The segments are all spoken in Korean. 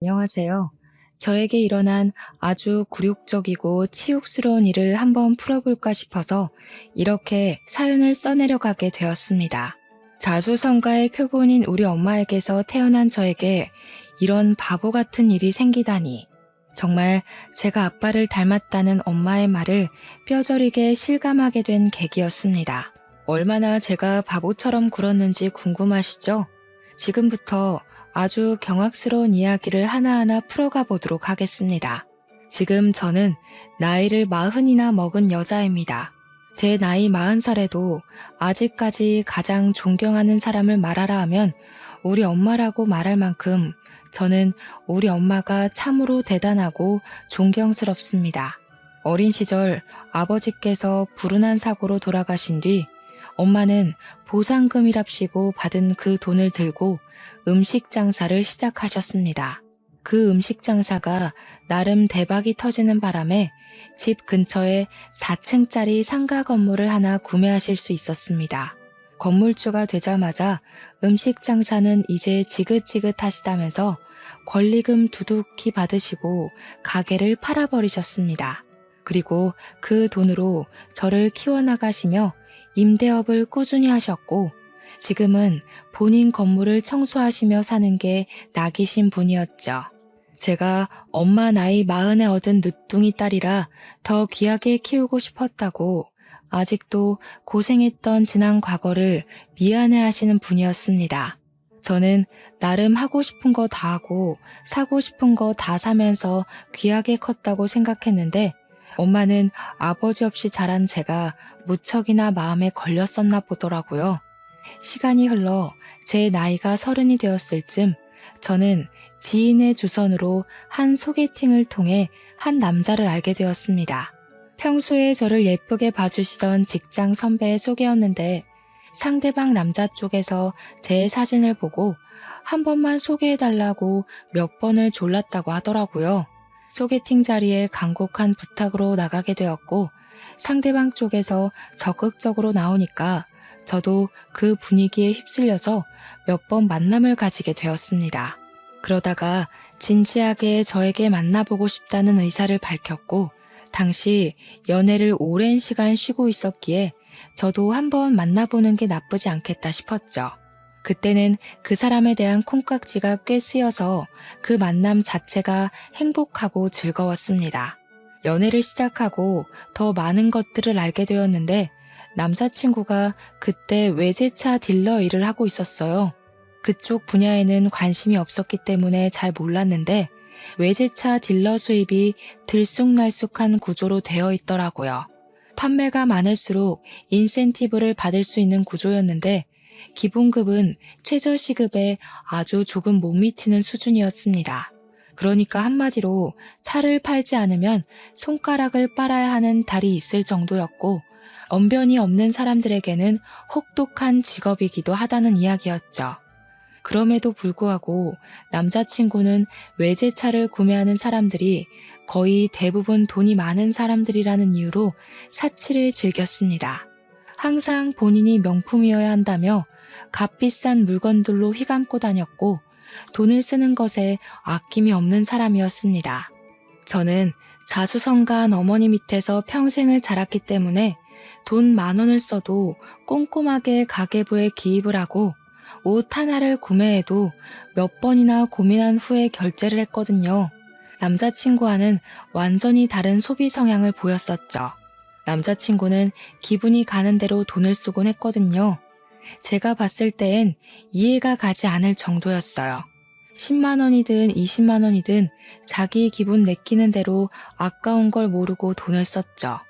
안녕하세요. 저에게 일어난 아주 굴욕적이고 치욕스러운 일을 한번 풀어볼까 싶어서 이렇게 사연을 써내려가게 되었습니다. 자수성가의 표본인 우리 엄마에게서 태어난 저에게 이런 바보 같은 일이 생기다니. 정말 제가 아빠를 닮았다는 엄마의 말을 뼈저리게 실감하게 된 계기였습니다. 얼마나 제가 바보처럼 굴었는지 궁금하시죠? 지금부터 아주 경악스러운 이야기를 하나하나 풀어가 보도록 하겠습니다. 지금 저는 나이를 40이나 먹은 여자입니다. 제 나이 40살에도 아직까지 가장 존경하는 사람을 말하라 하면 우리 엄마라고 말할 만큼 저는 우리 엄마가 참으로 대단하고 존경스럽습니다. 어린 시절 아버지께서 불운한 사고로 돌아가신 뒤 엄마는 보상금이랍시고 받은 그 돈을 들고 음식 장사를 시작하셨습니다. 그 음식 장사가 나름 대박이 터지는 바람에 집 근처에 4층짜리 상가 건물을 하나 구매하실 수 있었습니다. 건물주가 되자마자 음식 장사는 이제 지긋지긋하시다면서 권리금 두둑히 받으시고 가게를 팔아버리셨습니다. 그리고 그 돈으로 저를 키워나가시며 임대업을 꾸준히 하셨고 지금은 본인 건물을 청소하시며 사는 게 낙이신 분이었죠. 제가 엄마 나이 40에 얻은 늦둥이 딸이라 더 귀하게 키우고 싶었다고 아직도 고생했던 지난 과거를 미안해 하시는 분이었습니다. 저는 나름 하고 싶은 거 다 하고 사고 싶은 거 다 사면서 귀하게 컸다고 생각했는데 엄마는 아버지 없이 자란 제가 무척이나 마음에 걸렸었나 보더라고요. 시간이 흘러 제 나이가 30이 되었을 쯤 저는 지인의 주선으로 한 소개팅을 통해 한 남자를 알게 되었습니다. 평소에 저를 예쁘게 봐주시던 직장 선배의 소개였는데 상대방 남자 쪽에서 제 사진을 보고 한 번만 소개해달라고 몇 번을 졸랐다고 하더라고요. 소개팅 자리에 간곡한 부탁으로 나가게 되었고 상대방 쪽에서 적극적으로 나오니까 저도 그 분위기에 휩쓸려서 몇 번 만남을 가지게 되었습니다. 그러다가 진지하게 저에게 만나보고 싶다는 의사를 밝혔고 당시 연애를 오랜 시간 쉬고 있었기에 저도 한번 만나보는 게 나쁘지 않겠다 싶었죠. 그때는 그 사람에 대한 콩깍지가 꽤 쓰여서 그 만남 자체가 행복하고 즐거웠습니다. 연애를 시작하고 더 많은 것들을 알게 되었는데 남자친구가 그때 외제차 딜러 일을 하고 있었어요. 그쪽 분야에는 관심이 없었기 때문에 잘 몰랐는데 외제차 딜러 수입이 들쑥날쑥한 구조로 되어 있더라고요. 판매가 많을수록 인센티브를 받을 수 있는 구조였는데 기본급은 최저시급에 아주 조금 못 미치는 수준이었습니다. 그러니까 한마디로 차를 팔지 않으면 손가락을 빨아야 하는 달이 있을 정도였고 언변이 없는 사람들에게는 혹독한 직업이기도 하다는 이야기였죠. 그럼에도 불구하고 남자친구는 외제차를 구매하는 사람들이 거의 대부분 돈이 많은 사람들이라는 이유로 사치를 즐겼습니다. 항상 본인이 명품이어야 한다며 값비싼 물건들로 휘감고 다녔고 돈을 쓰는 것에 아낌이 없는 사람이었습니다. 저는 자수성가한 어머니 밑에서 평생을 자랐기 때문에 돈 10,000원을 써도 꼼꼼하게 가계부에 기입을 하고 옷 하나를 구매해도 몇 번이나 고민한 후에 결제를 했거든요. 남자친구와는 완전히 다른 소비 성향을 보였었죠. 남자친구는 기분이 가는 대로 돈을 쓰곤 했거든요. 제가 봤을 땐 이해가 가지 않을 정도였어요. 10만 원이든 20만 원이든 자기 기분 내키는 대로 아까운 걸 모르고 돈을 썼죠.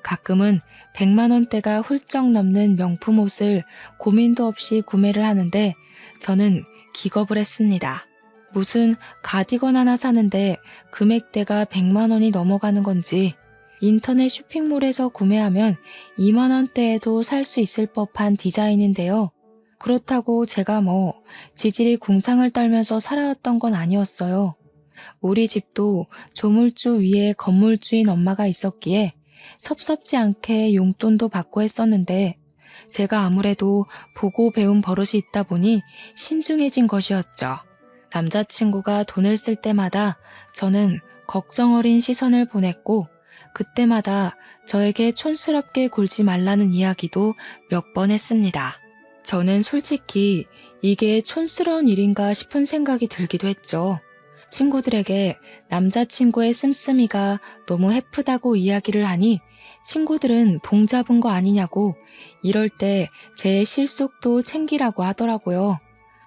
가끔은 100만 원대가 훌쩍 넘는 명품 옷을 고민도 없이 구매를 하는데 저는 기겁을 했습니다. 무슨 가디건 하나 사는데 금액대가 100만 원이 넘어가는 건지 인터넷 쇼핑몰에서 구매하면 2만 원대에도 살 수 있을 법한 디자인인데요. 그렇다고 제가 지질이 궁상을 떨면서 살아왔던 건 아니었어요. 우리 집도 조물주 위에 건물주인 엄마가 있었기에 섭섭지 않게 용돈도 받고 했었는데 제가 아무래도 보고 배운 버릇이 있다 보니 신중해진 것이었죠. 남자친구가 돈을 쓸 때마다 저는 걱정 어린 시선을 보냈고, 그때마다 저에게 촌스럽게 굴지 말라는 이야기도 몇 번 했습니다. 저는 솔직히 이게 촌스러운 일인가 싶은 생각이 들기도 했죠. 친구들에게 남자친구의 씀씀이가 너무 해프다고 이야기를 하니 친구들은 봉 잡은 거 아니냐고, 이럴 때 제 실속도 챙기라고 하더라고요.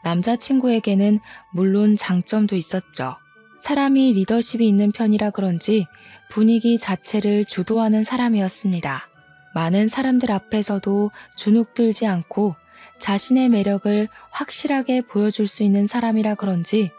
남자친구에게는 물론 장점도 있었죠. 사람이 리더십이 있는 편이라 그런지 분위기 자체를 주도하는 사람이었습니다. 많은 사람들 앞에서도 주눅들지 않고 자신의 매력을 확실하게 보여줄 수 있는 사람이라 그런지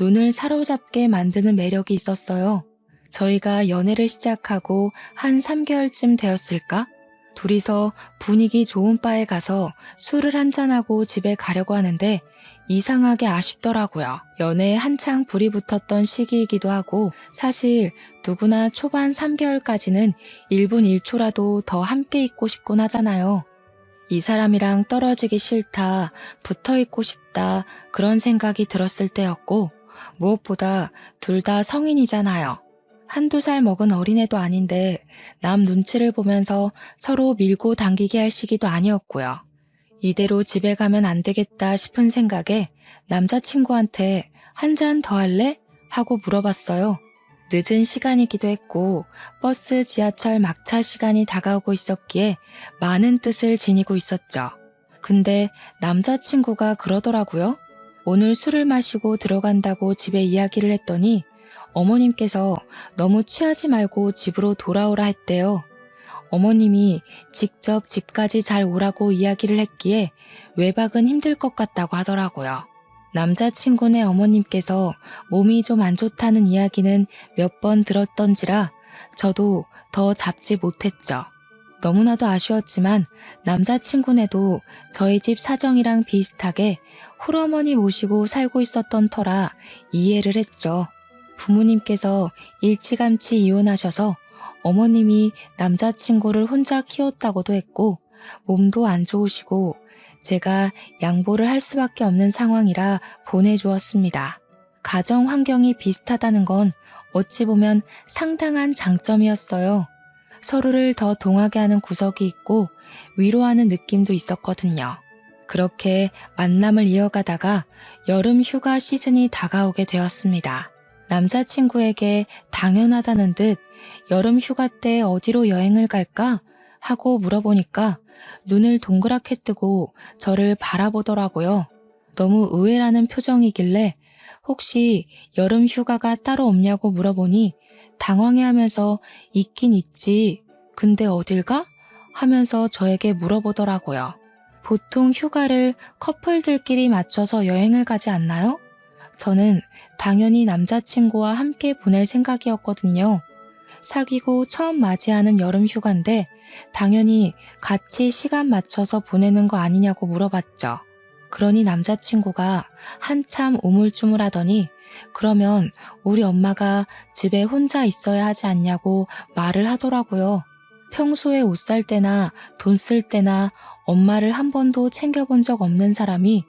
눈을 사로잡게 만드는 매력이 있었어요. 저희가 연애를 시작하고 한 3개월쯤 되었을까? 둘이서 분위기 좋은 바에 가서 술을 한잔하고 집에 가려고 하는데 이상하게 아쉽더라고요. 연애에 한창 불이 붙었던 시기이기도 하고, 사실 누구나 초반 3개월까지는 1분 1초라도 더 함께 있고 싶곤 하잖아요. 이 사람이랑 떨어지기 싫다, 붙어 있고 싶다, 그런 생각이 들었을 때였고, 무엇보다 둘 다 성인이잖아요. 한두 살 먹은 어린애도 아닌데 남 눈치를 보면서 서로 밀고 당기게 할 시기도 아니었고요. 이대로 집에 가면 안 되겠다 싶은 생각에 남자친구한테 한 잔 더 할래? 하고 물어봤어요. 늦은 시간이기도 했고 버스, 지하철 막차 시간이 다가오고 있었기에 많은 뜻을 지니고 있었죠. 근데 남자친구가 그러더라고요. 오늘 술을 마시고 들어간다고 집에 이야기를 했더니 어머님께서 너무 취하지 말고 집으로 돌아오라 했대요. 어머님이 직접 집까지 잘 오라고 이야기를 했기에 외박은 힘들 것 같다고 하더라고요. 남자친구네 어머님께서 몸이 좀 안 좋다는 이야기는 몇 번 들었던지라 저도 더 잡지 못했죠. 너무나도 아쉬웠지만 남자친구네도 저희 집 사정이랑 비슷하게 홀어머니 모시고 살고 있었던 터라 이해를 했죠. 부모님께서 일찌감치 이혼하셔서 어머님이 남자친구를 혼자 키웠다고도 했고 몸도 안 좋으시고 제가 양보를 할 수밖에 없는 상황이라 보내주었습니다. 가정 환경이 비슷하다는 건 어찌 보면 상당한 장점이었어요. 서로를 더 동하게 하는 구석이 있고 위로하는 느낌도 있었거든요. 그렇게 만남을 이어가다가 여름 휴가 시즌이 다가오게 되었습니다. 남자친구에게 당연하다는 듯 여름 휴가 때 어디로 여행을 갈까? 하고 물어보니까 눈을 동그랗게 뜨고 저를 바라보더라고요. 너무 의외라는 표정이길래 혹시 여름 휴가가 따로 없냐고 물어보니 당황해하면서 있긴 있지. 근데 어딜 가? 하면서 저에게 물어보더라고요. 보통 휴가를 커플들끼리 맞춰서 여행을 가지 않나요? 저는 당연히 남자친구와 함께 보낼 생각이었거든요. 사귀고 처음 맞이하는 여름 휴가인데 당연히 같이 시간 맞춰서 보내는 거 아니냐고 물어봤죠. 그러니 남자친구가 한참 우물쭈물하더니 그러면 우리 엄마가 집에 혼자 있어야 하지 않냐고 말을 하더라고요. 평소에 옷 살 때나 돈 쓸 때나 엄마를 한 번도 챙겨본 적 없는 사람이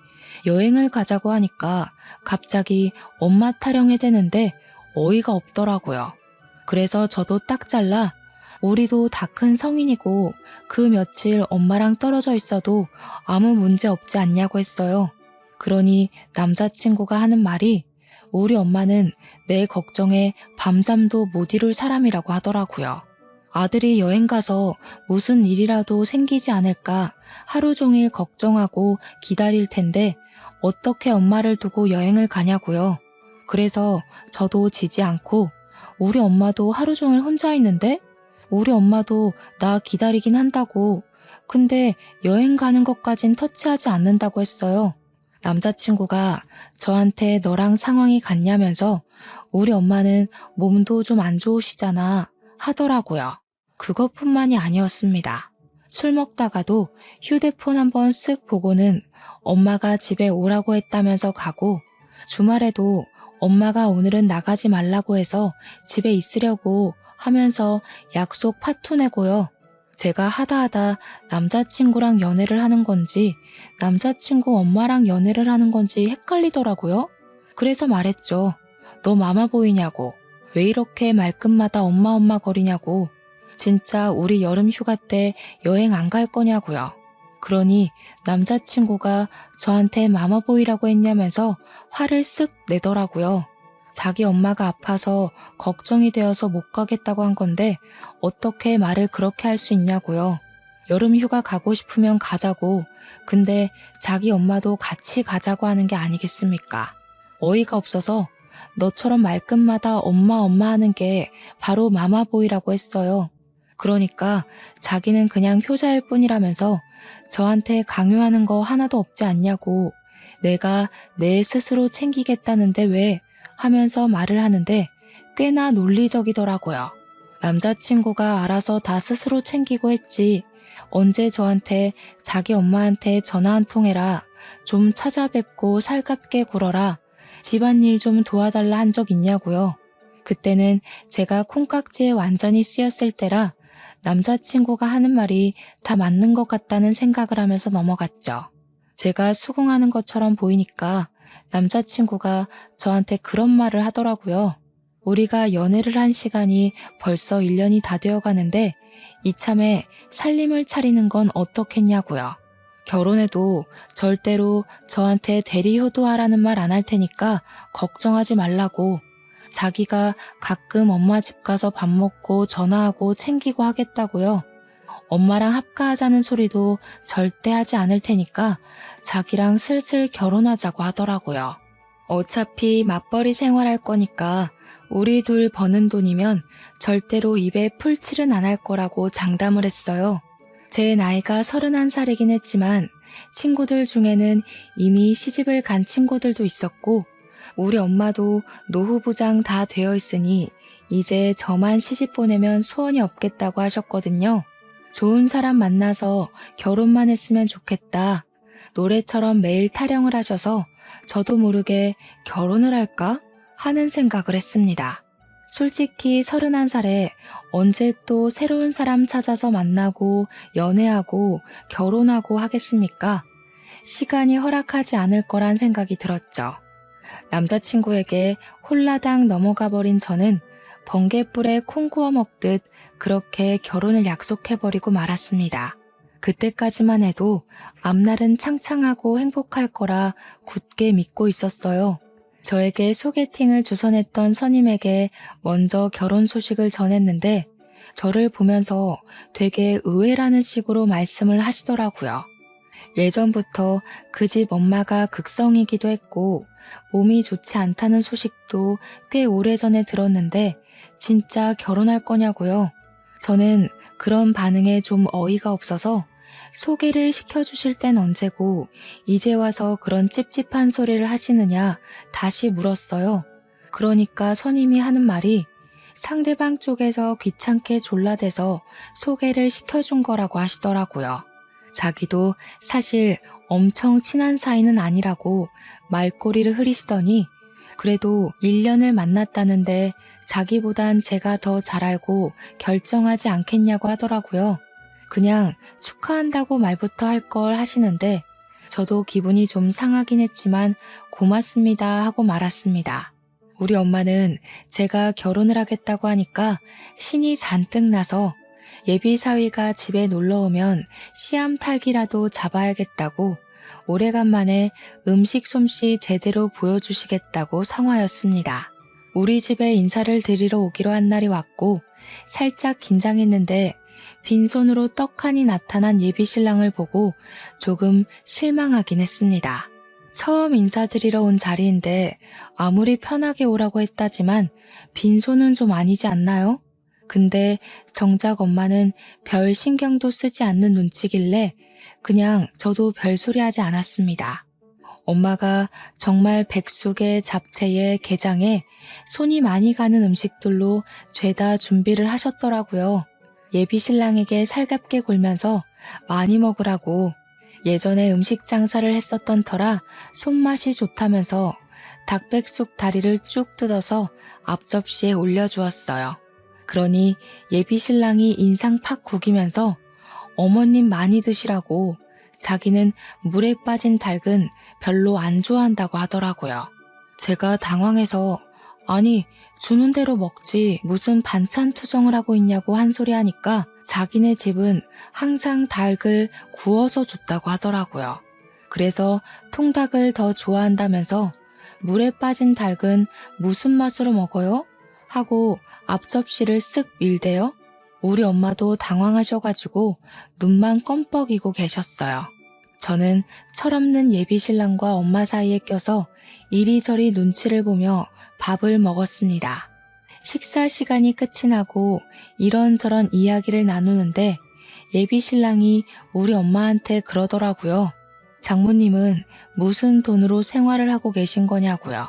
여행을 가자고 하니까 갑자기 엄마 타령해 대는데 어이가 없더라고요. 그래서 저도 딱 잘라 우리도 다 큰 성인이고 그 며칠 엄마랑 떨어져 있어도 아무 문제 없지 않냐고 했어요. 그러니 남자친구가 하는 말이 우리 엄마는 내 걱정에 밤잠도 못 이룰 사람이라고 하더라고요. 아들이 여행 가서 무슨 일이라도 생기지 않을까 하루 종일 걱정하고 기다릴 텐데 어떻게 엄마를 두고 여행을 가냐고요. 그래서 저도 지지 않고 우리 엄마도 하루 종일 혼자 있는데 우리 엄마도 나 기다리긴 한다고. 근데 여행 가는 것까진 터치하지 않는다고 했어요. 남자친구가 저한테 너랑 상황이 같냐면서 우리 엄마는 몸도 좀 안 좋으시잖아 하더라고요. 그것뿐만이 아니었습니다. 술 먹다가도 휴대폰 한번 쓱 보고는 엄마가 집에 오라고 했다면서 가고 주말에도 엄마가 오늘은 나가지 말라고 해서 집에 있으려고 하면서 약속 파투 내고요. 제가 하다 남자친구랑 연애를 하는 건지 남자친구 엄마랑 연애를 하는 건지 헷갈리더라고요. 그래서 말했죠. 너 마마보이냐고. 왜 이렇게 말끝마다 엄마 엄마 거리냐고. 진짜 우리 여름 휴가 때 여행 안 갈 거냐고요. 그러니 남자친구가 저한테 마마보이라고 했냐면서 화를 쓱 내더라고요. 자기 엄마가 아파서 걱정이 되어서 못 가겠다고 한 건데 어떻게 말을 그렇게 할 수 있냐고요. 여름 휴가 가고 싶으면 가자고. 근데 자기 엄마도 같이 가자고 하는 게 아니겠습니까? 어이가 없어서 너처럼 말끝마다 엄마 엄마 하는 게 바로 마마보이라고 했어요. 그러니까 자기는 그냥 효자일 뿐이라면서 저한테 강요하는 거 하나도 없지 않냐고. 내가 내 스스로 챙기겠다는데 왜 하면서 말을 하는데 꽤나 논리적이더라고요. 남자친구가 알아서 다 스스로 챙기고 했지. 언제 저한테 자기 엄마한테 전화 한 통 해라. 좀 찾아뵙고 살갑게 굴어라. 집안일 좀 도와달라 한 적 있냐고요. 그때는 제가 콩깍지에 완전히 쓰였을 때라 남자친구가 하는 말이 다 맞는 것 같다는 생각을 하면서 넘어갔죠. 제가 수긍하는 것처럼 보이니까 남자친구가 저한테 그런 말을 하더라고요. 우리가 연애를 한 시간이 벌써 1년이 다 되어 가는데 이참에 살림을 차리는 건 어떻겠냐고요. 결혼해도 절대로 저한테 대리효도하라는 말 안 할 테니까 걱정하지 말라고. 자기가 가끔 엄마 집 가서 밥 먹고 전화하고 챙기고 하겠다고요. 엄마랑 합가하자는 소리도 절대 하지 않을 테니까 자기랑 슬슬 결혼하자고 하더라고요. 어차피 맞벌이 생활할 거니까 우리 둘 버는 돈이면 절대로 입에 풀칠은 안 할 거라고 장담을 했어요. 제 나이가 31살이긴 했지만 친구들 중에는 이미 시집을 간 친구들도 있었고 우리 엄마도 노후부장 다 되어 있으니 이제 저만 시집 보내면 소원이 없겠다고 하셨거든요. 좋은 사람 만나서 결혼만 했으면 좋겠다. 노래처럼 매일 타령을 하셔서 저도 모르게 결혼을 할까 하는 생각을 했습니다. 솔직히 31살에 언제 또 새로운 사람 찾아서 만나고 연애하고 결혼하고 하겠습니까? 시간이 허락하지 않을 거란 생각이 들었죠. 남자친구에게 홀라당 넘어가 버린 저는 번갯불에 콩 구워 먹듯 그렇게 결혼을 약속해버리고 말았습니다. 그때까지만 해도 앞날은 창창하고 행복할 거라 굳게 믿고 있었어요. 저에게 소개팅을 주선했던 선임에게 먼저 결혼 소식을 전했는데 저를 보면서 되게 의외라는 식으로 말씀을 하시더라고요. 예전부터 그 집 엄마가 극성이기도 했고 몸이 좋지 않다는 소식도 꽤 오래전에 들었는데 진짜 결혼할 거냐고요. 저는 그런 반응에 좀 어이가 없어서 소개를 시켜주실 땐 언제고 이제 와서 그런 찝찝한 소리를 하시느냐 다시 물었어요. 그러니까 선임이 하는 말이 상대방 쪽에서 귀찮게 졸라대서 소개를 시켜준 거라고 하시더라고요. 자기도 사실 엄청 친한 사이는 아니라고 말꼬리를 흐리시더니 그래도 1년을 만났다는데 자기보단 제가 더 잘 알고 결정하지 않겠냐고 하더라고요. 그냥 축하한다고 말부터 할 걸 하시는데 저도 기분이 좀 상하긴 했지만 고맙습니다 하고 말았습니다. 우리 엄마는 제가 결혼을 하겠다고 하니까 신이 잔뜩 나서 예비 사위가 집에 놀러 오면 씨암탉이라도 잡아야겠다고 오래간만에 음식 솜씨 제대로 보여주시겠다고 성화였습니다. 우리 집에 인사를 드리러 오기로 한 날이 왔고 살짝 긴장했는데 빈손으로 떡하니 나타난 예비신랑을 보고 조금 실망하긴 했습니다. 처음 인사드리러 온 자리인데 아무리 편하게 오라고 했다지만 빈손은 좀 아니지 않나요? 근데 정작 엄마는 별 신경도 쓰지 않는 눈치길래 그냥 저도 별소리 하지 않았습니다. 엄마가 정말 백숙에 잡채에 게장에 손이 많이 가는 음식들로 죄다 준비를 하셨더라고요. 예비 신랑에게 살갑게 굴면서 많이 먹으라고 예전에 음식 장사를 했었던 터라 손맛이 좋다면서 닭백숙 다리를 쭉 뜯어서 앞접시에 올려주었어요. 그러니 예비 신랑이 인상 팍 구기면서 어머님 많이 드시라고 자기는 물에 빠진 닭은 별로 안 좋아한다고 하더라고요. 제가 당황해서 아니 주는 대로 먹지 무슨 반찬 투정을 하고 있냐고 한 소리 하니까 자기네 집은 항상 닭을 구워서 줬다고 하더라고요. 그래서 통닭을 더 좋아한다면서 물에 빠진 닭은 무슨 맛으로 먹어요? 하고 앞접시를 쓱 밀대요. 우리 엄마도 당황하셔가지고 눈만 껌뻑이고 계셨어요. 저는 철없는 예비신랑과 엄마 사이에 껴서 이리저리 눈치를 보며 밥을 먹었습니다. 식사 시간이 끝이 나고 이런저런 이야기를 나누는데 예비신랑이 우리 엄마한테 그러더라고요. 장모님은 무슨 돈으로 생활을 하고 계신 거냐고요.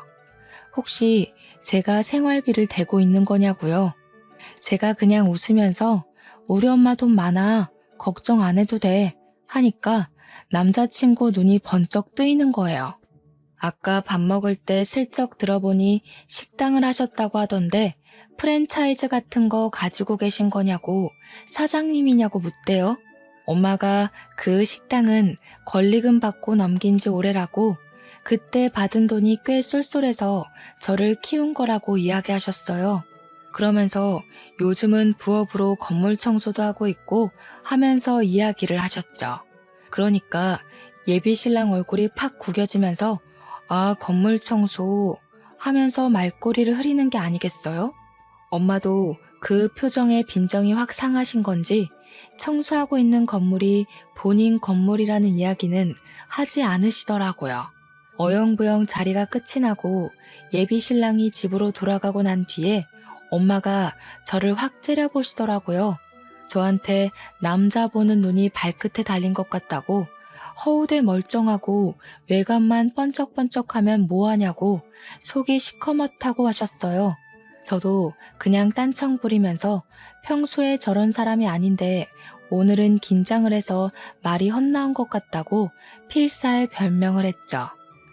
혹시 제가 생활비를 대고 있는 거냐고요. 제가 그냥 웃으면서 우리 엄마 돈 많아. 걱정 안 해도 돼. 하니까 남자친구 눈이 번쩍 뜨이는 거예요. 아까 밥 먹을 때 슬쩍 들어보니 식당을 하셨다고 하던데 프랜차이즈 같은 거 가지고 계신 거냐고 사장님이냐고 묻대요. 엄마가 그 식당은 권리금 받고 넘긴 지 오래라고 그때 받은 돈이 꽤 쏠쏠해서 저를 키운 거라고 이야기하셨어요. 그러면서 요즘은 부업으로 건물 청소도 하고 있고 하면서 이야기를 하셨죠. 그러니까 예비 신랑 얼굴이 팍 구겨지면서 아, 건물 청소 하면서 말꼬리를 흐리는 게 아니겠어요? 엄마도 그 표정에 빈정이 확 상하신 건지 청소하고 있는 건물이 본인 건물이라는 이야기는 하지 않으시더라고요. 어영부영 자리가 끝이 나고 예비 신랑이 집으로 돌아가고 난 뒤에 엄마가 저를 확 째려보시더라고요. 저한테 남자 보는 눈이 발끝에 달린 것 같다고 허우대 멀쩡하고 외관만 번쩍번쩍하면 뭐하냐고 속이 시커멓다고 하셨어요. 저도 그냥 딴청 부리면서 평소에 저런 사람이 아닌데 오늘은 긴장을 해서 말이 헛나온 것 같다고 필사의 별명을 했죠.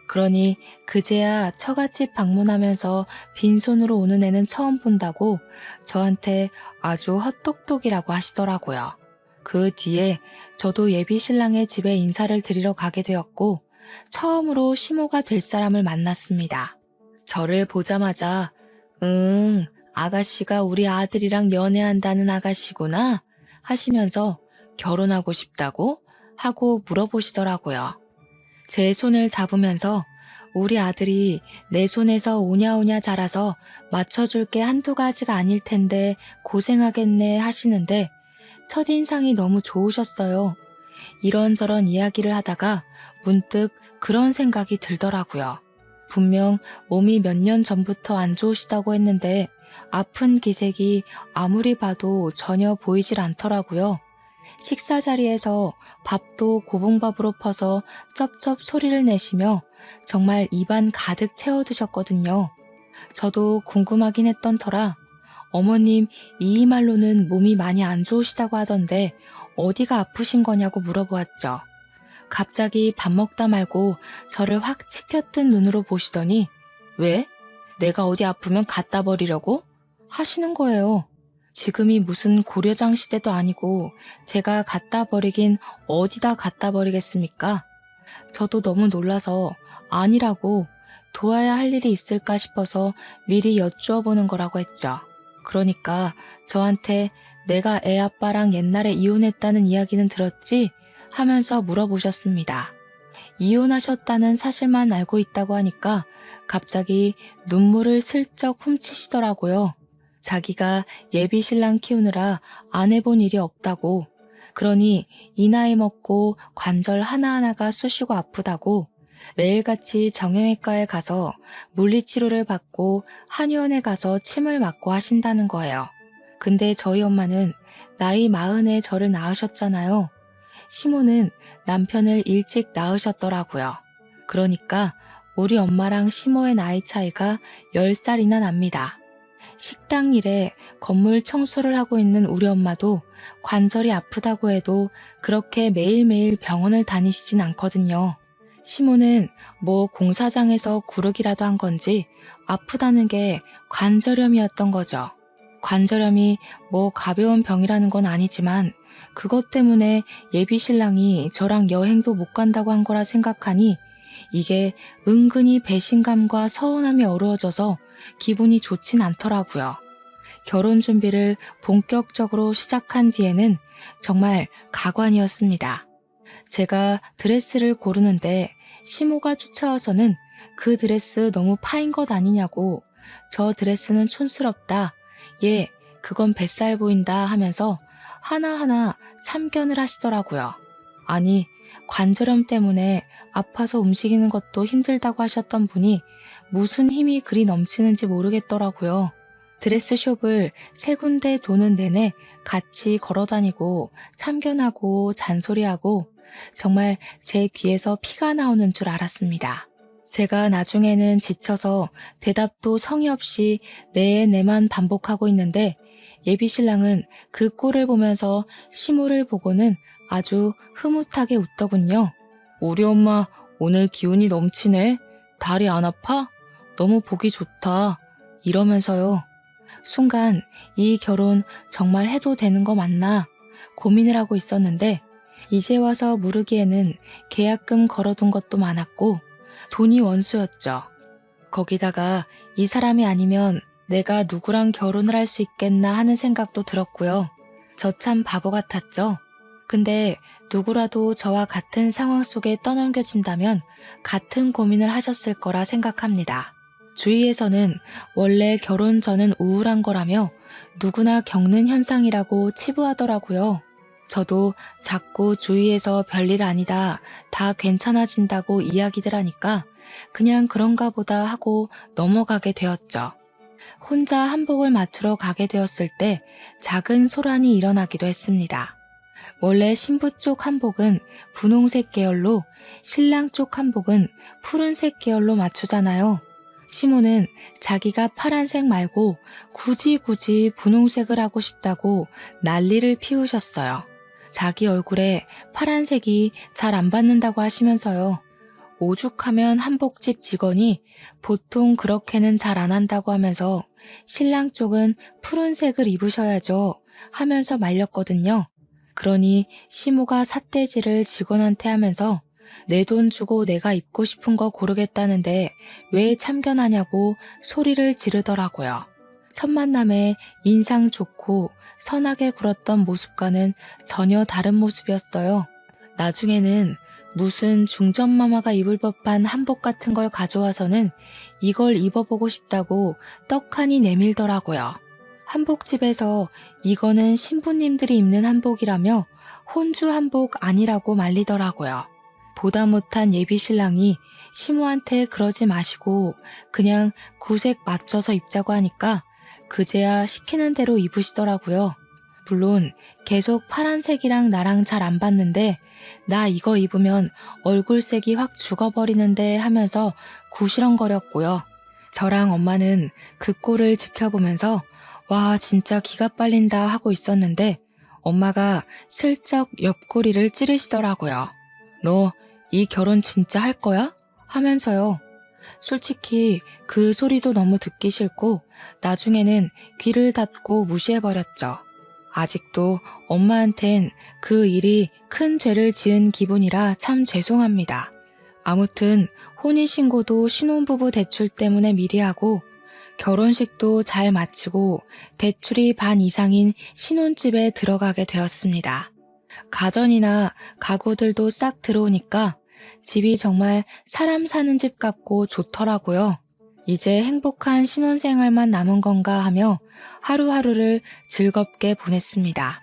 그러니 그제야 처갓집 방문하면서 빈손으로 오는 애는 처음 본다고 저한테 아주 헛똑똑이라고 하시더라고요. 그 뒤에 저도 예비 신랑의 집에 인사를 드리러 가게 되었고 처음으로 시모가 될 사람을 만났습니다. 저를 보자마자 아가씨가 우리 아들이랑 연애한다는 아가씨구나 하시면서 결혼하고 싶다고 하고 물어보시더라고요. 제 손을 잡으면서 우리 아들이 내 손에서 오냐오냐 자라서 맞춰줄 게 한두 가지가 아닐 텐데 고생하겠네 하시는데 첫인상이 너무 좋으셨어요. 이런저런 이야기를 하다가 문득 그런 생각이 들더라고요. 분명 몸이 몇 년 전부터 안 좋으시다고 했는데 아픈 기색이 아무리 봐도 전혀 보이질 않더라고요. 식사 자리에서 밥도 고봉밥으로 퍼서 쩝쩝 소리를 내시며 정말 입안 가득 채워 드셨거든요. 저도 궁금하긴 했던 터라 어머님 이 말로는 몸이 많이 안 좋으시다고 하던데 어디가 아프신 거냐고 물어보았죠. 갑자기 밥 먹다 말고 저를 확 치켜뜬 눈으로 보시더니 왜? 내가 어디 아프면 갖다 버리려고? 하시는 거예요. 지금이 무슨 고려장 시대도 아니고 제가 갖다 버리긴 어디다 갖다 버리겠습니까? 저도 너무 놀라서 아니라고 도와야 할 일이 있을까 싶어서 미리 여쭈어 보는 거라고 했죠. 그러니까 저한테 내가 애 아빠랑 옛날에 이혼했다는 이야기는 들었지? 하면서 물어보셨습니다. 이혼하셨다는 사실만 알고 있다고 하니까 갑자기 눈물을 슬쩍 훔치시더라고요. 자기가 예비 신랑 키우느라 안 해본 일이 없다고. 그러니 이 나이 먹고 관절 하나하나가 쑤시고 아프다고 매일같이 정형외과에 가서 물리치료를 받고 한의원에 가서 침을 맞고 하신다는 거예요. 근데 저희 엄마는 나이 40에 저를 낳으셨잖아요. 시모는 남편을 일찍 낳으셨더라고요. 그러니까 우리 엄마랑 시모의 나이 차이가 10살이나 납니다. 식당 일에 건물 청소를 하고 있는 우리 엄마도 관절이 아프다고 해도 그렇게 매일매일 병원을 다니시진 않거든요. 시모는 뭐 공사장에서 구르기라도 한 건지 아프다는 게 관절염이었던 거죠. 관절염이 뭐 가벼운 병이라는 건 아니지만 그것 때문에 예비 신랑이 저랑 여행도 못 간다고 한 거라 생각하니 이게 은근히 배신감과 서운함이 어우러져서 기분이 좋진 않더라고요. 결혼 준비를 본격적으로 시작한 뒤에는 정말 가관이었습니다. 제가 드레스를 고르는데 시모가 쫓아와서는 그 드레스 너무 파인 것 아니냐고, 저 드레스는 촌스럽다, 얘 그건 뱃살 보인다 하면서 하나하나 참견을 하시더라고요. 아니, 관절염 때문에 아파서 움직이는 것도 힘들다고 하셨던 분이 무슨 힘이 그리 넘치는지 모르겠더라고요. 드레스숍을 3군데 도는 내내 같이 걸어다니고 참견하고 잔소리하고 정말 제 귀에서 피가 나오는 줄 알았습니다. 제가 나중에는 지쳐서 대답도 성의 없이 내만 반복하고 있는데 예비신랑은 그 꼴을 보면서 시모를 보고는 아주 흐뭇하게 웃더군요. 우리 엄마 오늘 기운이 넘치네. 다리 안 아파? 너무 보기 좋다. 이러면서요. 순간 이 결혼 정말 해도 되는 거 맞나 고민을 하고 있었는데 이제 와서 물으기에는 계약금 걸어둔 것도 많았고 돈이 원수였죠. 거기다가 이 사람이 아니면 내가 누구랑 결혼을 할 수 있겠나 하는 생각도 들었고요. 저 참 바보 같았죠. 근데 누구라도 저와 같은 상황 속에 떠넘겨진다면 같은 고민을 하셨을 거라 생각합니다. 주위에서는 원래 결혼 전은 우울한 거라며 누구나 겪는 현상이라고 치부하더라고요. 저도 자꾸 주위에서 별일 아니다, 다 괜찮아진다고 이야기들 하니까 그냥 그런가 보다 하고 넘어가게 되었죠. 혼자 한복을 맞추러 가게 되었을 때 작은 소란이 일어나기도 했습니다. 원래 신부 쪽 한복은 분홍색 계열로 신랑 쪽 한복은 푸른색 계열로 맞추잖아요. 시모는 자기가 파란색 말고 굳이 분홍색을 하고 싶다고 난리를 피우셨어요. 자기 얼굴에 파란색이 잘 안 받는다고 하시면서요. 오죽하면 한복집 직원이 보통 그렇게는 잘 안 한다고 하면서 신랑 쪽은 푸른색을 입으셔야죠 하면서 말렸거든요. 그러니 시모가 삿대질을 직원한테 하면서 내 돈 주고 내가 입고 싶은 거 고르겠다는데 왜 참견하냐고 소리를 지르더라고요. 첫 만남에 인상 좋고 선하게 굴었던 모습과는 전혀 다른 모습이었어요. 나중에는 무슨 중전마마가 입을 법한 한복 같은 걸 가져와서는 이걸 입어보고 싶다고 떡하니 내밀더라고요. 한복집에서 이거는 신부님들이 입는 한복이라며 혼주 한복 아니라고 말리더라고요. 보다 못한 예비신랑이 시모한테 그러지 마시고 그냥 구색 맞춰서 입자고 하니까 그제야 시키는 대로 입으시더라고요. 물론 계속 파란색이랑 나랑 잘 안 받는데 나 이거 입으면 얼굴색이 확 죽어버리는데 하면서 구시렁거렸고요. 저랑 엄마는 그 꼴을 지켜보면서 와 진짜 기가 빨린다 하고 있었는데 엄마가 슬쩍 옆구리를 찌르시더라고요. 너 이 결혼 진짜 할 거야? 하면서요. 솔직히 그 소리도 너무 듣기 싫고 나중에는 귀를 닫고 무시해버렸죠. 아직도 엄마한텐 그 일이 큰 죄를 지은 기분이라 참 죄송합니다. 아무튼 혼인신고도 신혼부부 대출 때문에 미리 하고 결혼식도 잘 마치고 대출이 반 이상인 신혼집에 들어가게 되었습니다. 가전이나 가구들도 싹 들어오니까 집이 정말 사람 사는 집 같고 좋더라고요. 이제 행복한 신혼생활만 남은 건가 하며 하루하루를 즐겁게 보냈습니다.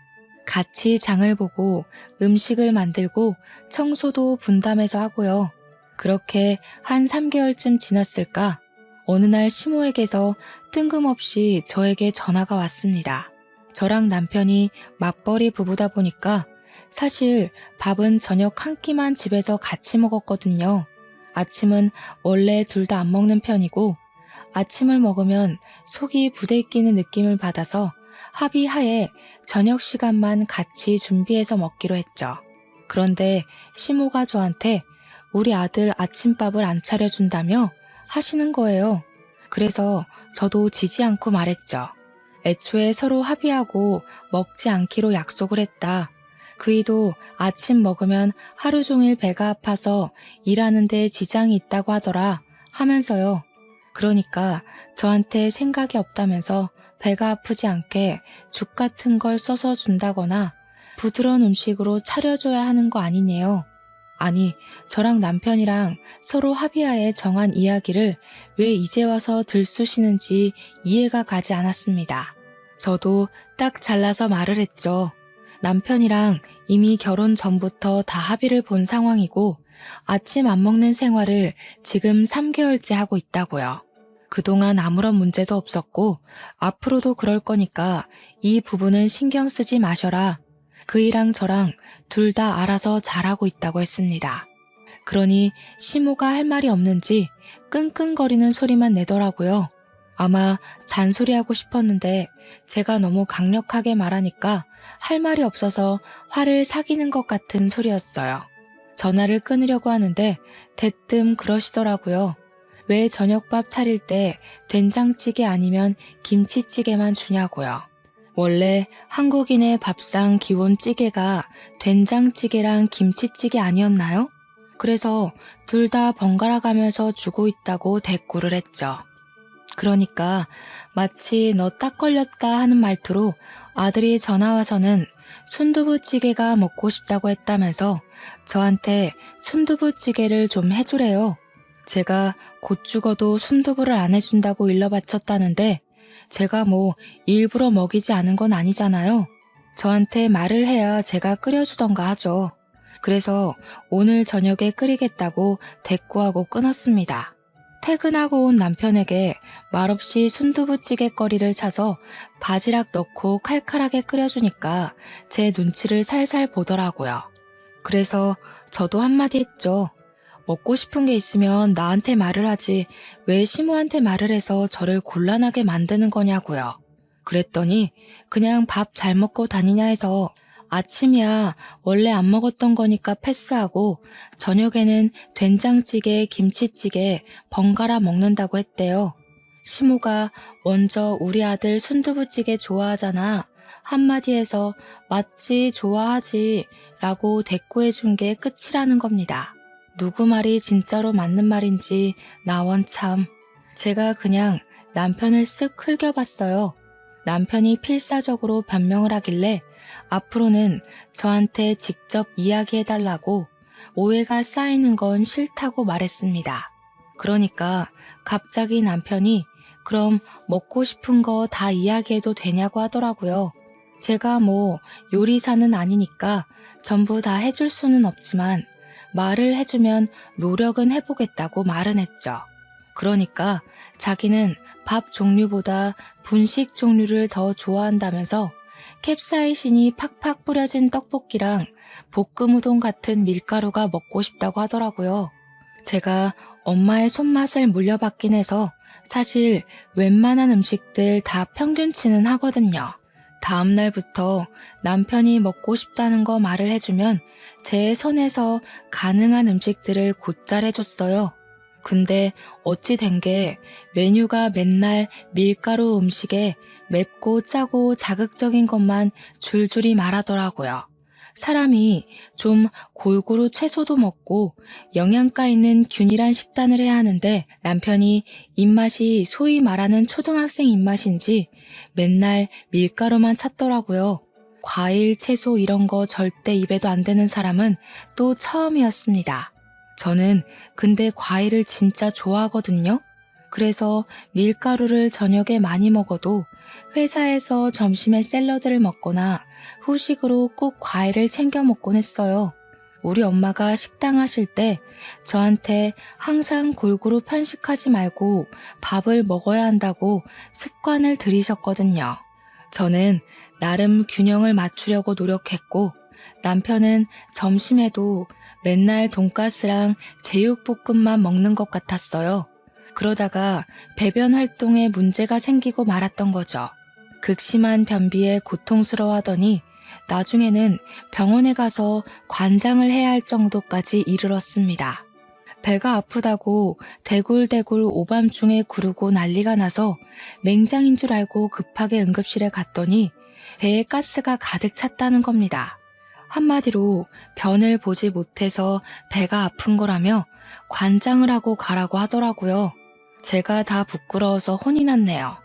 같이 장을 보고 음식을 만들고 청소도 분담해서 하고요. 그렇게 한 3개월쯤 지났을까 어느 날 시모에게서 뜬금없이 저에게 전화가 왔습니다. 저랑 남편이 맞벌이 부부다 보니까 사실 밥은 저녁 한 끼만 집에서 같이 먹었거든요. 아침은 원래 둘 다 안 먹는 편이고 아침을 먹으면 속이 부대끼는 느낌을 받아서 합의하에 저녁 시간만 같이 준비해서 먹기로 했죠. 그런데 시모가 저한테 우리 아들 아침밥을 안 차려준다며 하시는 거예요. 그래서 저도 지지 않고 말했죠. 애초에 서로 합의하고 먹지 않기로 약속을 했다. 그이도 아침 먹으면 하루 종일 배가 아파서 일하는데 지장이 있다고 하더라 하면서요. 그러니까 저한테 생각이 없다면서 배가 아프지 않게 죽 같은 걸 써서 준다거나 부드러운 음식으로 차려줘야 하는 거 아니네요. 아니, 저랑 남편이랑 서로 합의하에 정한 이야기를 왜 이제 와서 들쑤시는지 이해가 가지 않았습니다. 저도 딱 잘라서 말을 했죠. 남편이랑 이미 결혼 전부터 다 합의를 본 상황이고 아침 안 먹는 생활을 지금 3개월째 하고 있다고요. 그동안 아무런 문제도 없었고 앞으로도 그럴 거니까 이 부분은 신경 쓰지 마셔라. 그이랑 저랑 둘 다 알아서 잘하고 있다고 했습니다. 그러니 시모가 할 말이 없는지 끙끙거리는 소리만 내더라고요. 아마 잔소리하고 싶었는데 제가 너무 강력하게 말하니까 할 말이 없어서 화를 사귀는 것 같은 소리였어요. 전화를 끊으려고 하는데 대뜸 그러시더라고요. 왜 저녁밥 차릴 때 된장찌개 아니면 김치찌개만 주냐고요. 원래 한국인의 밥상 기본 찌개가 된장찌개랑 김치찌개 아니었나요? 그래서 둘 다 번갈아 가면서 주고 있다고 대꾸를 했죠. 그러니까 마치 너 딱 걸렸다 하는 말투로 아들이 전화와서는 순두부찌개가 먹고 싶다고 했다면서 저한테 순두부찌개를 좀 해주래요. 제가 곧 죽어도 순두부를 안 해준다고 일러바쳤다는데 제가 뭐 일부러 먹이지 않은 건 아니잖아요. 저한테 말을 해야 제가 끓여주던가 하죠. 그래서 오늘 저녁에 끓이겠다고 대꾸하고 끊었습니다. 퇴근하고 온 남편에게 말없이 순두부찌개 거리를 차서 바지락 넣고 칼칼하게 끓여주니까 제 눈치를 살살 보더라고요. 그래서 저도 한마디 했죠. 먹고 싶은 게 있으면 나한테 말을 하지 왜 시모한테 말을 해서 저를 곤란하게 만드는 거냐고요. 그랬더니 그냥 밥 잘 먹고 다니냐 해서 아침이야 원래 안 먹었던 거니까 패스하고 저녁에는 된장찌개, 김치찌개 번갈아 먹는다고 했대요. 시모가 먼저 우리 아들 순두부찌개 좋아하잖아. 한마디 해서 맞지 좋아하지 라고 대꾸해준 게 끝이라는 겁니다. 누구 말이 진짜로 맞는 말인지 나 원참. 제가 그냥 남편을 쓱 흘겨봤어요. 남편이 필사적으로 변명을 하길래 앞으로는 저한테 직접 이야기해달라고 오해가 쌓이는 건 싫다고 말했습니다. 그러니까 갑자기 남편이 그럼 먹고 싶은 거 다 이야기해도 되냐고 하더라고요. 제가 뭐 요리사는 아니니까 전부 다 해줄 수는 없지만 말을 해주면 노력은 해보겠다고 말은 했죠. 그러니까 자기는 밥 종류보다 분식 종류를 더 좋아한다면서 캡사이신이 팍팍 뿌려진 떡볶이랑 볶음 우동 같은 밀가루가 먹고 싶다고 하더라고요. 제가 엄마의 손맛을 물려받긴 해서 사실 웬만한 음식들 다 평균치는 하거든요. 다음 날부터 남편이 먹고 싶다는 거 말을 해주면 제 선에서 가능한 음식들을 곧잘 해줬어요. 근데 어찌 된 게 메뉴가 맨날 밀가루 음식에 맵고 짜고 자극적인 것만 줄줄이 말하더라고요. 사람이 좀 골고루 채소도 먹고 영양가 있는 균일한 식단을 해야 하는데 남편이 입맛이 소위 말하는 초등학생 입맛인지 맨날 밀가루만 찾더라고요. 과일, 채소 이런 거 절대 입에도 안 되는 사람은 또 처음이었습니다. 저는 근데 과일을 진짜 좋아하거든요. 그래서 밀가루를 저녁에 많이 먹어도 회사에서 점심에 샐러드를 먹거나 후식으로 꼭 과일을 챙겨 먹곤 했어요. 우리 엄마가 식당 하실 때 저한테 항상 골고루 편식하지 말고 밥을 먹어야 한다고 습관을 들이셨거든요. 저는 나름 균형을 맞추려고 노력했고 남편은 점심에도 맨날 돈가스랑 제육볶음만 먹는 것 같았어요. 그러다가 배변 활동에 문제가 생기고 말았던 거죠. 극심한 변비에 고통스러워하더니 나중에는 병원에 가서 관장을 해야 할 정도까지 이르렀습니다. 배가 아프다고 대굴대굴 오밤중에 구르고 난리가 나서 맹장인 줄 알고 급하게 응급실에 갔더니 배에 가스가 가득 찼다는 겁니다. 한마디로 변을 보지 못해서 배가 아픈 거라며 관장을 하고 가라고 하더라고요. 제가 다 부끄러워서 혼이 났네요.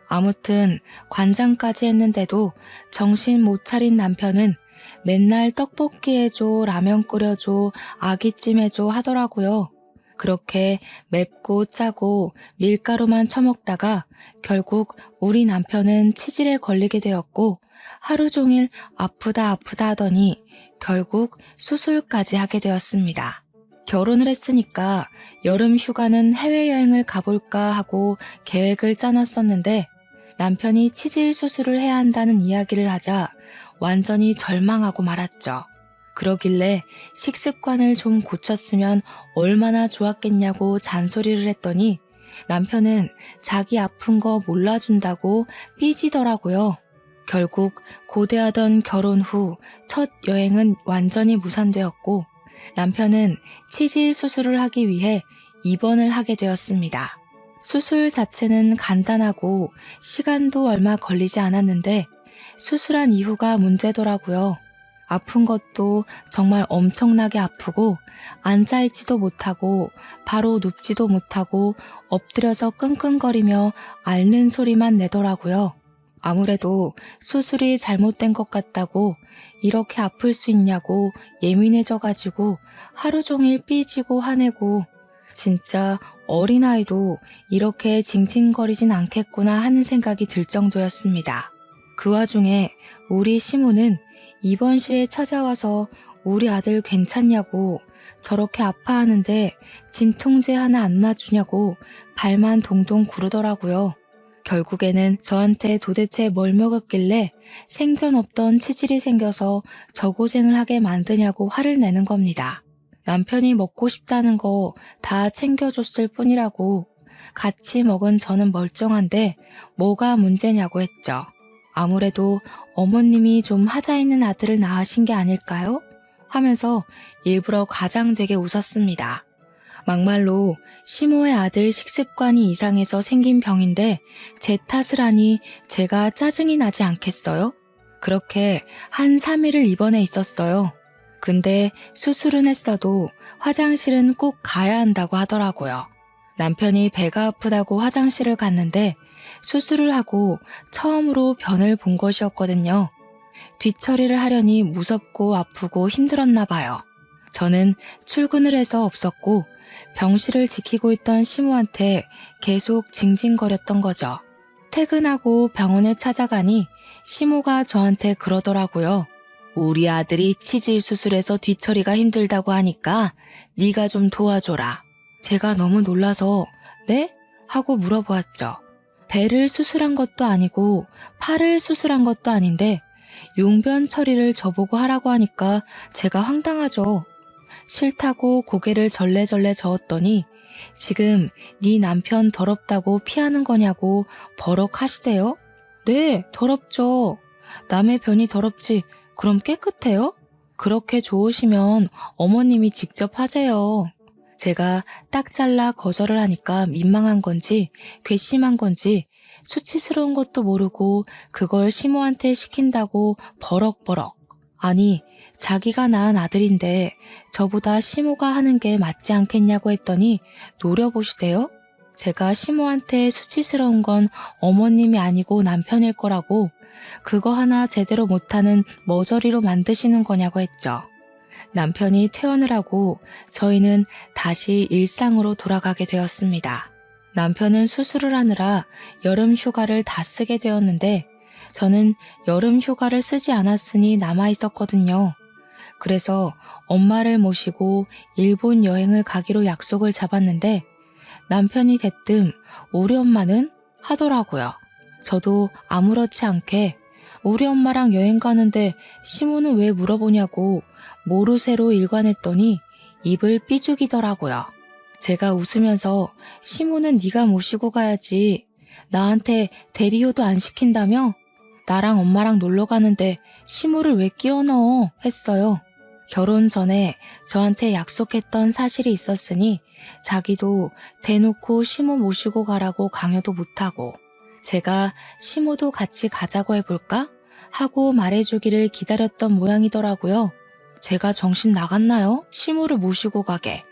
아무튼 관장까지 했는데도 정신 못 차린 남편은 맨날 떡볶이 해줘, 라면 끓여줘, 아기찜 해줘 하더라고요. 그렇게 맵고 짜고 밀가루만 처먹다가 결국 우리 남편은 치질에 걸리게 되었고 하루 종일 아프다 아프다 하더니 결국 수술까지 하게 되었습니다. 결혼을 했으니까 여름 휴가는 해외여행을 가볼까 하고 계획을 짜놨었는데 남편이 치질 수술을 해야 한다는 이야기를 하자 완전히 절망하고 말았죠. 그러길래 식습관을 좀 고쳤으면 얼마나 좋았겠냐고 잔소리를 했더니 남편은 자기 아픈 거 몰라준다고 삐지더라고요. 결국 고대하던 결혼 후 첫 여행은 완전히 무산되었고 남편은 치질 수술을 하기 위해 입원을 하게 되었습니다. 수술 자체는 간단하고 시간도 얼마 걸리지 않았는데 수술한 이후가 문제더라고요. 아픈 것도 정말 엄청나게 아프고 앉아있지도 못하고 바로 눕지도 못하고 엎드려서 끙끙거리며 앓는 소리만 내더라고요. 아무래도 수술이 잘못된 것 같다고 이렇게 아플 수 있냐고 예민해져가지고 하루 종일 삐지고 화내고 진짜 어린아이도 이렇게 징징거리진 않겠구나 하는 생각이 들 정도였습니다. 그 와중에 우리 시모는 입원실에 찾아와서 우리 아들 괜찮냐고 저렇게 아파하는데 진통제 하나 안 놔주냐고 발만 동동 구르더라고요. 결국에는 저한테 도대체 뭘 먹었길래 생전 없던 치질이 생겨서 저 고생을 하게 만드냐고 화를 내는 겁니다. 남편이 먹고 싶다는 거 다 챙겨줬을 뿐이라고 같이 먹은 저는 멀쩡한데 뭐가 문제냐고 했죠. 아무래도 어머님이 좀 하자 있는 아들을 낳으신 게 아닐까요? 하면서 일부러 과장되게 웃었습니다. 막말로 시모의 아들 식습관이 이상해서 생긴 병인데 제 탓을 하니 제가 짜증이 나지 않겠어요? 그렇게 한 3일을 입원해 있었어요. 근데 수술은 했어도 화장실은 꼭 가야 한다고 하더라고요. 남편이 배가 아프다고 화장실을 갔는데 수술을 하고 처음으로 변을 본 것이었거든요. 뒤처리를 하려니 무섭고 아프고 힘들었나 봐요. 저는 출근을 해서 없었고 병실을 지키고 있던 시모한테 계속 징징거렸던 거죠. 퇴근하고 병원에 찾아가니 시모가 저한테 그러더라고요. 우리 아들이 치질 수술해서 뒤처리가 힘들다고 하니까 네가 좀 도와줘라. 제가 너무 놀라서 네? 하고 물어보았죠. 배를 수술한 것도 아니고 팔을 수술한 것도 아닌데 용변 처리를 저보고 하라고 하니까 제가 황당하죠. 싫다고 고개를 절레절레 저었더니 지금 네 남편 더럽다고 피하는 거냐고 버럭 하시대요. 네, 더럽죠. 남의 변이 더럽지 그럼 깨끗해요? 그렇게 좋으시면 어머님이 직접 하세요. 제가 딱 잘라 거절을 하니까 민망한 건지 괘씸한 건지 수치스러운 것도 모르고 그걸 시모한테 시킨다고 버럭버럭. 아니 자기가 낳은 아들인데 저보다 시모가 하는 게 맞지 않겠냐고 했더니 노려보시대요. 제가 시모한테 수치스러운 건 어머님이 아니고 남편일 거라고 그거 하나 제대로 못하는 머저리로 만드시는 거냐고 했죠. 남편이 퇴원을 하고 저희는 다시 일상으로 돌아가게 되었습니다. 남편은 수술을 하느라 여름 휴가를 다 쓰게 되었는데 저는 여름 휴가를 쓰지 않았으니 남아 있었거든요. 그래서 엄마를 모시고 일본 여행을 가기로 약속을 잡았는데 남편이 대뜸 우리 엄마는? 하더라고요. 저도 아무렇지 않게 우리 엄마랑 여행 가는데 시모는 왜 물어보냐고 모르쇠로 일관했더니 입을 삐죽이더라고요. 제가 웃으면서 시모는 네가 모시고 가야지. 나한테 대리효도 안 시킨다며? 나랑 엄마랑 놀러 가는데 시모를 왜 끼워 넣어? 했어요. 결혼 전에 저한테 약속했던 사실이 있었으니 자기도 대놓고 시모 모시고 가라고 강요도 못하고 제가 시모도 같이 가자고 해볼까? 하고 말해주기를 기다렸던 모양이더라고요. 제가 정신 나갔나요? 시모를 모시고 가게.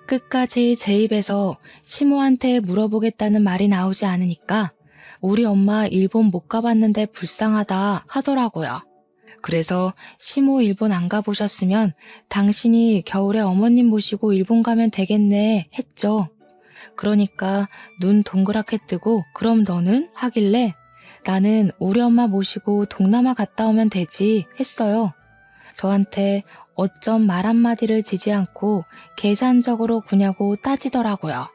끝까지 제 입에서 시모한테 물어보겠다는 말이 나오지 않으니까 우리 엄마 일본 못 가봤는데 불쌍하다 하더라고요. 그래서 시모 일본 안 가보셨으면 당신이 겨울에 어머님 모시고 일본 가면 되겠네 했죠. 그러니까 눈 동그랗게 뜨고 그럼 너는? 하길래 나는 우리 엄마 모시고 동남아 갔다 오면 되지 했어요. 저한테 어쩜 말 한마디를 지지 않고 계산적으로 구냐고 따지더라고요.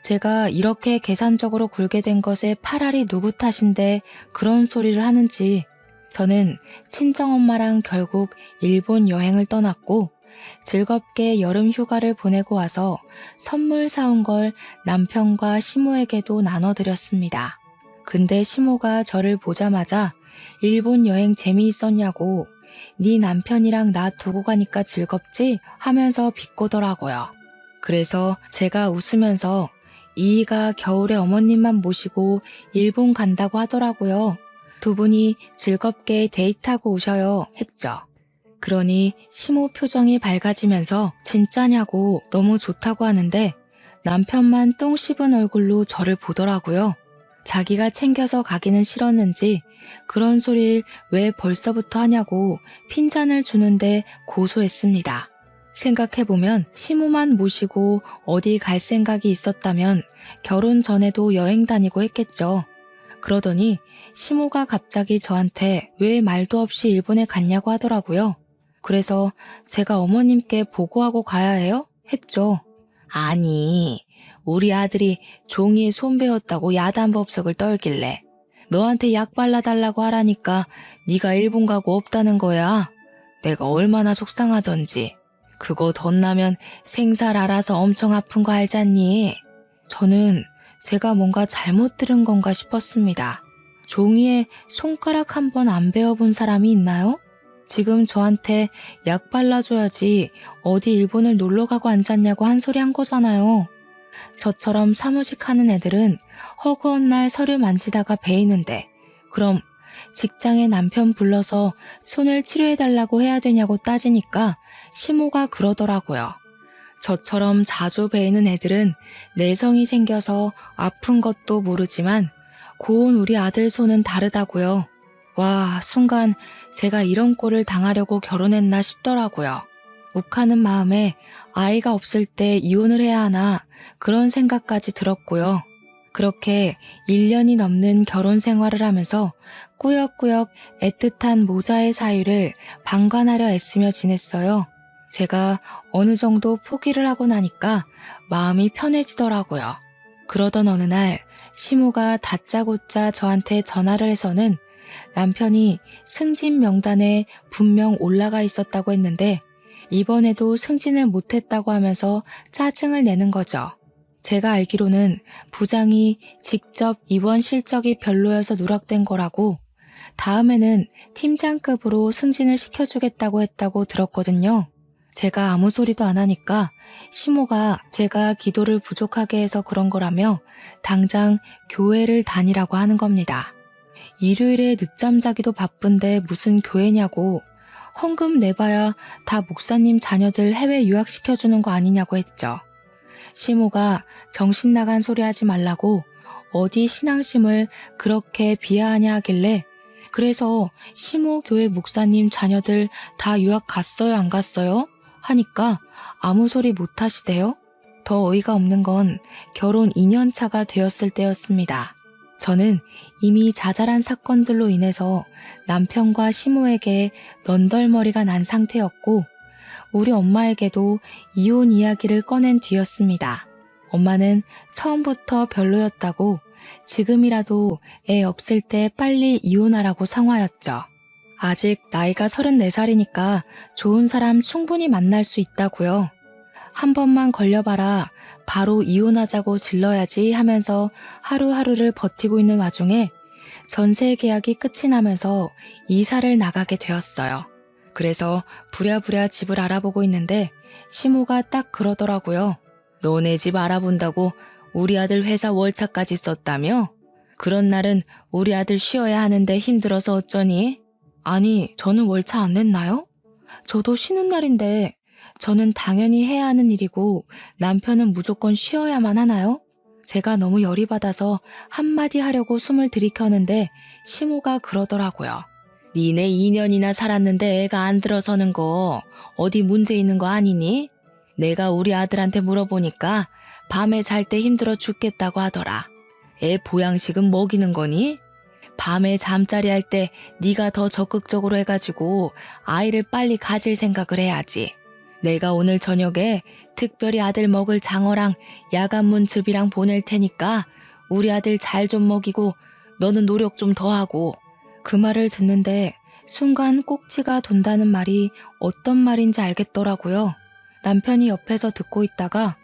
제가 이렇게 계산적으로 굴게 된 것에 파랄이 누구 탓인데 그런 소리를 하는지 저는 친정엄마랑 결국 일본 여행을 떠났고 즐겁게 여름 휴가를 보내고 와서 선물 사온 걸 남편과 시모에게도 나눠드렸습니다. 근데 시모가 저를 보자마자 일본 여행 재미있었냐고 네 남편이랑 나 두고 가니까 즐겁지? 하면서 비꼬더라고요. 그래서 제가 웃으면서 이이가 겨울에 어머님만 모시고 일본 간다고 하더라고요. 두 분이 즐겁게 데이트하고 오셔요 했죠. 그러니 시모 표정이 밝아지면서 진짜냐고 너무 좋다고 하는데 남편만 똥 씹은 얼굴로 저를 보더라고요. 자기가 챙겨서 가기는 싫었는지 그런 소리를 왜 벌써부터 하냐고 핀잔을 주는데 고소했습니다. 생각해보면 시모만 모시고 어디 갈 생각이 있었다면 결혼 전에도 여행 다니고 했겠죠. 그러더니 시모가 갑자기 저한테 왜 말도 없이 일본에 갔냐고 하더라고요. 그래서 제가 어머님께 보고하고 가야 해요? 했죠. 아니, 우리 아들이 종이에 손 베었다고 야단법석을 떨길래 너한테 약 발라달라고 하라니까 네가 일본 가고 없다는 거야. 내가 얼마나 속상하던지. 그거 덧나면 생살 알아서 엄청 아픈 거 알잖니? 저는 제가 뭔가 잘못 들은 건가 싶었습니다. 종이에 손가락 한 번 안 베어본 사람이 있나요? 지금 저한테 약 발라줘야지 어디 일본을 놀러 가고 앉았냐고 한 소리 한 거잖아요. 저처럼 사무직 하는 애들은 허구한 날 서류 만지다가 베이는데 그럼 직장에 남편 불러서 손을 치료해달라고 해야 되냐고 따지니까 시모가 그러더라고요. 저처럼 자주 베이는 애들은 내성이 생겨서 아픈 것도 모르지만 고운 우리 아들 손은 다르다고요. 와, 순간 제가 이런 꼴을 당하려고 결혼했나 싶더라고요. 욱하는 마음에 아이가 없을 때 이혼을 해야 하나 그런 생각까지 들었고요. 그렇게 1년이 넘는 결혼 생활을 하면서 꾸역꾸역 애틋한 모자의 사유를 방관하려 애쓰며 지냈어요. 제가 어느 정도 포기를 하고 나니까 마음이 편해지더라고요. 그러던 어느 날 시모가 다짜고짜 저한테 전화를 해서는 남편이 승진 명단에 분명 올라가 있었다고 했는데 이번에도 승진을 못했다고 하면서 짜증을 내는 거죠. 제가 알기로는 부장이 직접 입원 실적이 별로여서 누락된 거라고 다음에는 팀장급으로 승진을 시켜주겠다고 했다고 들었거든요. 제가 아무 소리도 안 하니까 시모가 제가 기도를 부족하게 해서 그런 거라며 당장 교회를 다니라고 하는 겁니다. 일요일에 늦잠 자기도 바쁜데 무슨 교회냐고 헌금 내봐야 다 목사님 자녀들 해외 유학시켜주는 거 아니냐고 했죠. 시모가 정신 나간 소리 하지 말라고 어디 신앙심을 그렇게 비하하냐 하길래 그래서 시모 교회 목사님 자녀들 다 유학 갔어요 안 갔어요? 하니까 아무 소리 못 하시대요. 더 어이가 없는 건 결혼 2년 차가 되었을 때였습니다. 저는 이미 자잘한 사건들로 인해서 남편과 시모에게 넌덜머리가 난 상태였고 우리 엄마에게도 이혼 이야기를 꺼낸 뒤였습니다. 엄마는 처음부터 별로였다고 지금이라도 애 없을 때 빨리 이혼하라고 성화였죠. 아직 나이가 34살이니까 좋은 사람 충분히 만날 수 있다고요. 한 번만 걸려봐라. 바로 이혼하자고 질러야지 하면서 하루하루를 버티고 있는 와중에 전세 계약이 끝이 나면서 이사를 나가게 되었어요. 그래서 부랴부랴 집을 알아보고 있는데 시모가 딱 그러더라고요. 너네 집 알아본다고 우리 아들 회사 월차까지 썼다며? 그런 날은 우리 아들 쉬어야 하는데 힘들어서 어쩌니? 아니, 저는 월차 안 냈나요? 저도 쉬는 날인데 저는 당연히 해야 하는 일이고 남편은 무조건 쉬어야만 하나요? 제가 너무 열이 받아서 한마디 하려고 숨을 들이켰는데 시모가 그러더라고요. 니네 2년이나 살았는데 애가 안 들어서는 거 어디 문제 있는 거 아니니? 내가 우리 아들한테 물어보니까 밤에 잘 때 힘들어 죽겠다고 하더라. 애 보양식은 먹이는 거니? 밤에 잠자리 할 때 네가 더 적극적으로 해가지고 아이를 빨리 가질 생각을 해야지. 내가 오늘 저녁에 특별히 아들 먹을 장어랑 야간문즙이랑 보낼 테니까 우리 아들 잘 좀 먹이고 너는 노력 좀 더 하고. 그 말을 듣는데 순간 꼭지가 돈다는 말이 어떤 말인지 알겠더라고요. 남편이 옆에서 듣고 있다가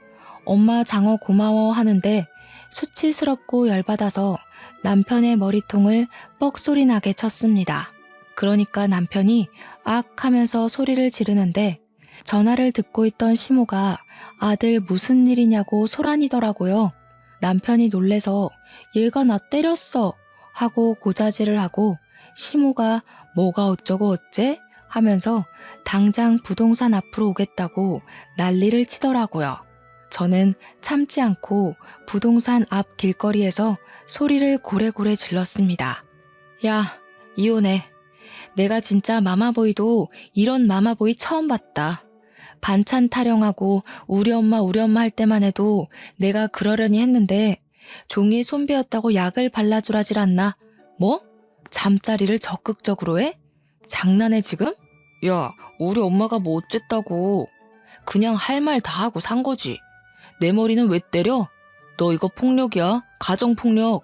엄마 장어 고마워 하는데 수치스럽고 열받아서 남편의 머리통을 뻑소리 나게 쳤습니다. 그러니까 남편이 악 하면서 소리를 지르는데 전화를 듣고 있던 시모가 아들 무슨 일이냐고 소란이더라고요. 남편이 놀래서 얘가 나 때렸어 하고 고자질을 하고 시모가 뭐가 어쩌고 어째 하면서 당장 부동산 앞으로 오겠다고 난리를 치더라고요. 저는 참지 않고 부동산 앞 길거리에서 소리를 고래고래 질렀습니다. 야, 이혼해. 내가 진짜 마마보이도 이런 마마보이 처음 봤다. 반찬 타령하고 우리 엄마 할 때만 해도 내가 그러려니 했는데 종이에 손 베었다고 약을 발라주라질 않나? 뭐? 잠자리를 적극적으로 해? 장난해 지금? 야, 우리 엄마가 뭐 어쨌다고. 그냥 할 말 다 하고 산 거지. 내 머리는 왜 때려? 너 이거 폭력이야. 가정폭력.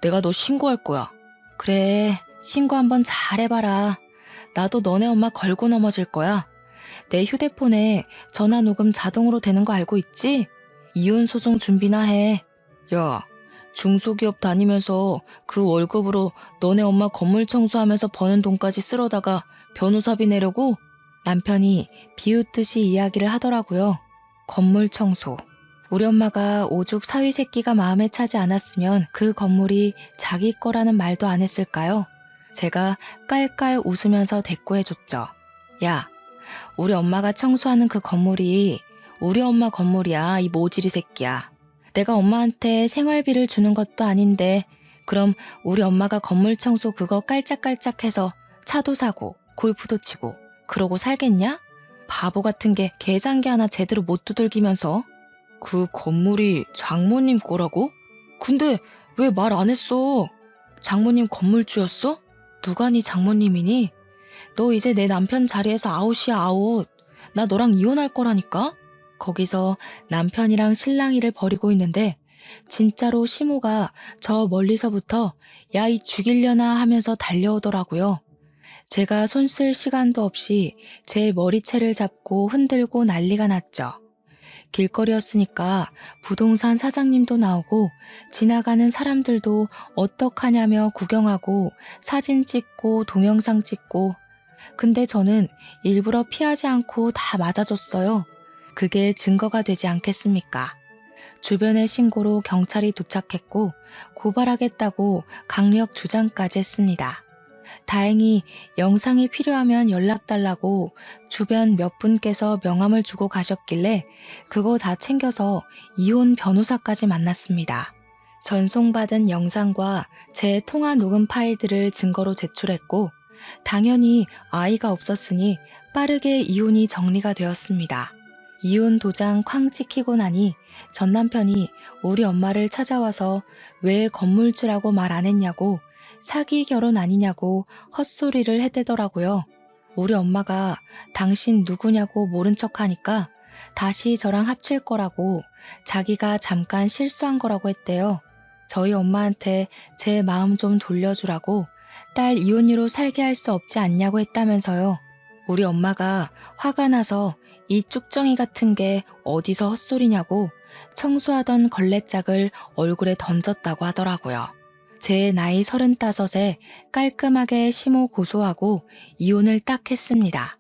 내가 너 신고할 거야. 그래, 신고 한번 잘 해봐라. 나도 너네 엄마 걸고 넘어질 거야. 내 휴대폰에 전화 녹음 자동으로 되는 거 알고 있지? 이혼 소송 준비나 해. 야, 중소기업 다니면서 그 월급으로 너네 엄마 건물 청소하면서 버는 돈까지 쓸어다가 변호사비 내려고? 남편이 비웃듯이 이야기를 하더라고요. 건물 청소. 우리 엄마가 오죽 사위 새끼가 마음에 차지 않았으면 그 건물이 자기 거라는 말도 안 했을까요? 제가 깔깔 웃으면서 대꾸해줬죠. 야, 우리 엄마가 청소하는 그 건물이 우리 엄마 건물이야, 이 모지리 새끼야. 내가 엄마한테 생활비를 주는 것도 아닌데 그럼 우리 엄마가 건물 청소 그거 깔짝깔짝해서 차도 사고 골프도 치고 그러고 살겠냐? 바보 같은 게 계산기 하나 제대로 못 두들기면서. 그 건물이 장모님 거라고? 근데 왜 말 안 했어? 장모님 건물주였어? 누가 네 장모님이니? 너 이제 내 남편 자리에서 아웃이야 아웃. 나 너랑 이혼할 거라니까? 거기서 남편이랑 실랑이를 벌이고 있는데 진짜로 시모가 저 멀리서부터 야 이 죽이려나 하면서 달려오더라고요. 제가 손 쓸 시간도 없이 제 머리채를 잡고 흔들고 난리가 났죠. 길거리였으니까 부동산 사장님도 나오고 지나가는 사람들도 어떡하냐며 구경하고 사진 찍고 동영상 찍고. 근데 저는 일부러 피하지 않고 다 맞아줬어요. 그게 증거가 되지 않겠습니까? 주변의 신고로 경찰이 도착했고 고발하겠다고 강력 주장까지 했습니다. 다행히 영상이 필요하면 연락달라고 주변 몇 분께서 명함을 주고 가셨길래 그거 다 챙겨서 이혼 변호사까지 만났습니다. 전송받은 영상과 제 통화 녹음 파일들을 증거로 제출했고 당연히 아이가 없었으니 빠르게 이혼이 정리가 되었습니다. 이혼 도장 쾅 찍히고 나니 전 남편이 우리 엄마를 찾아와서 왜 건물주라고 말 안 했냐고 사기 결혼 아니냐고 헛소리를 해대더라고요. 우리 엄마가 당신 누구냐고 모른 척하니까 다시 저랑 합칠 거라고 자기가 잠깐 실수한 거라고 했대요. 저희 엄마한테 제 마음 좀 돌려주라고 딸 이혼이로 살게 할 수 없지 않냐고 했다면서요. 우리 엄마가 화가 나서 이 쭉정이 같은 게 어디서 헛소리냐고 청소하던 걸레짝을 얼굴에 던졌다고 하더라고요. 제 나이 35에 깔끔하게 시모 고소하고 이혼을 딱 했습니다.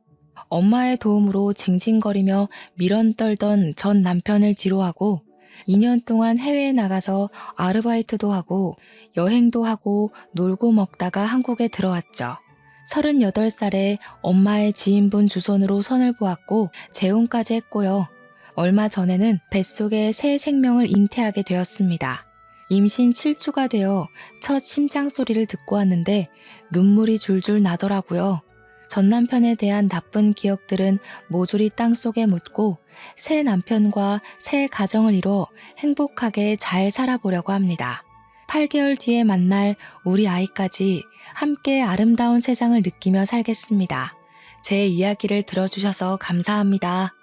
엄마의 도움으로 징징거리며 미련 떨던 전 남편을 뒤로하고 2년 동안 해외에 나가서 아르바이트도 하고 여행도 하고 놀고 먹다가 한국에 들어왔죠. 38살에 엄마의 지인분 주선으로 선을 보았고 재혼까지 했고요. 얼마 전에는 뱃속에 새 생명을 잉태하게 되었습니다. 임신 7주가 되어 첫 심장 소리를 듣고 왔는데 눈물이 줄줄 나더라고요. 전 남편에 대한 나쁜 기억들은 모조리 땅속에 묻고 새 남편과 새 가정을 이뤄 행복하게 잘 살아보려고 합니다. 8개월 뒤에 만날 우리 아이까지 함께 아름다운 세상을 느끼며 살겠습니다. 제 이야기를 들어주셔서 감사합니다.